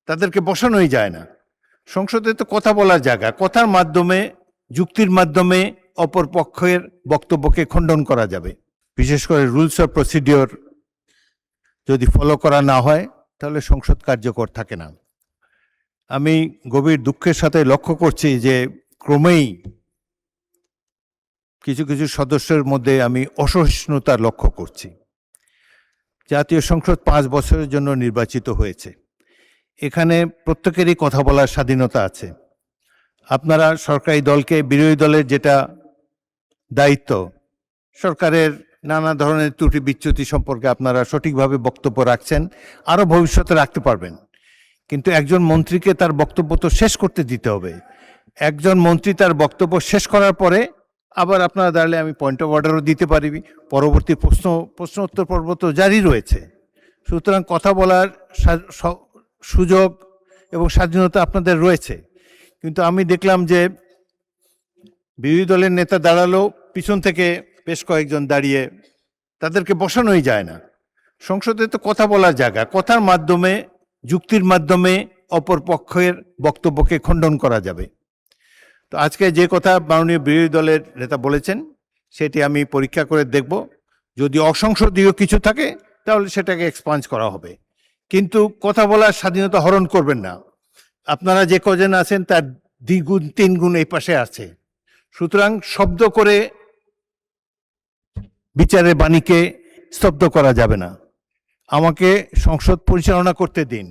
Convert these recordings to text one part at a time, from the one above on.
তাদেরকে বসানোই যায় না। সংসদে তো কথা বলার জায়গা, কথার মাধ্যমে, যুক্তির মাধ্যমে অপর পক্ষের বক্তব্যকে খণ্ডন করা যাবে। বিশেষ করে রুলস অফ প্রসিডিওর যদি ফলো করা না হয় তাহলে সংসদ কার্যকর থাকে না। আমি গভীর দুঃখের সাথে লক্ষ্য করছি যে ক্রমেই কিছু কিছু সদস্যের মধ্যে আমি অসহিষ্ণুতা লক্ষ্য করছি। জাতীয় সংসদ 5 বছরের জন্য নির্বাচিত হয়েছে। এখানে প্রত্যেকেরই কথা বলার স্বাধীনতা আছে। আপনারা সরকারি দলকে, বিরোধী দলের যেটা দায়িত্ব, সরকারের নানা ধরনের ত্রুটি বিচ্যুতি সম্পর্কে আপনারা সঠিকভাবে বক্তব্য রাখছেন, আরও ভবিষ্যতে রাখতে পারবেন। কিন্তু একজন মন্ত্রীকে তার বক্তব্য তো শেষ করতে দিতে হবে। একজন মন্ত্রী তার বক্তব্য শেষ করার পরে আবার আপনারা দাঁড়ালে আমি পয়েন্ট অফ অর্ডারও দিতে পারি, পরবর্তী প্রশ্ন উত্তর পর্ব তো জারি রয়েছে। সুতরাং কথা বলার সুযোগ এবং স্বাধীনতা আপনাদের রয়েছে। কিন্তু আমি দেখলাম যে বিরোধী দলের নেতা দাঁড়ালো, পিছন থেকে বেশ কয়েকজন দাঁড়িয়ে, তাদেরকে বসানোই যায় না। সংসদে তো কথা বলার জায়গা, কথার মাধ্যমে, যুক্তির মাধ্যমে অপর পক্ষের বক্তব্যকে খণ্ডন করা যাবে। তো আজকে যে কথা মাননীয় বিরোধী দলের নেতা বলেছেন সেটি আমি পরীক্ষা করে দেখব। যদি অসংসদীয় কিছু থাকে তাহলে সেটাকে এক্সপাঞ্জ করা হবে, কিন্তু কথা বলার স্বাধীনতা হরণ করবেন না। আপনারা যে কজন আছেন তার 2 গুণ 3 গুণ এই পাশে আছে। সুতরাং শব্দ করে বিচারের বাণীকে স্তব্ধ করা যাবে না। আমাকে সংসদ পরিচালনা করতে দিন।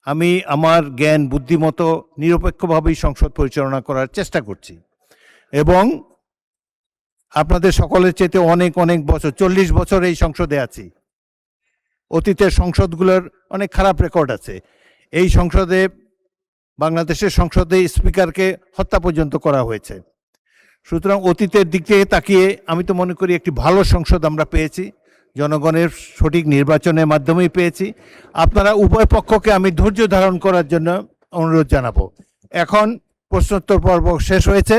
আমি আমার জ্ঞান বুদ্ধিমতো নিরপেক্ষভাবেই সংসদ পরিচালনা করার চেষ্টা করছি এবং আপনাদের সকলের চেয়ে অনেক অনেক বছর, 40 বছর এই সংসদে আছি। অতীতের সংসদগুলোর অনেক খারাপ রেকর্ড আছে। এই সংসদে, বাংলাদেশের সংসদে স্পিকারকে হত্যা পর্যন্ত করা হয়েছে। সুতরাং অতীতের দিক থেকে তাকিয়ে আমি তো মনে করি একটি ভালো সংসদ আমরা পেয়েছি, জনগণের সঠিক নির্বাচনের মাধ্যমেই পেয়েছি। আপনারা উভয় পক্ষকে আমি ধৈর্য ধারণ করার জন্য অনুরোধ জানাবো। এখন প্রশ্নোত্তর পর্ব শেষ হয়েছে।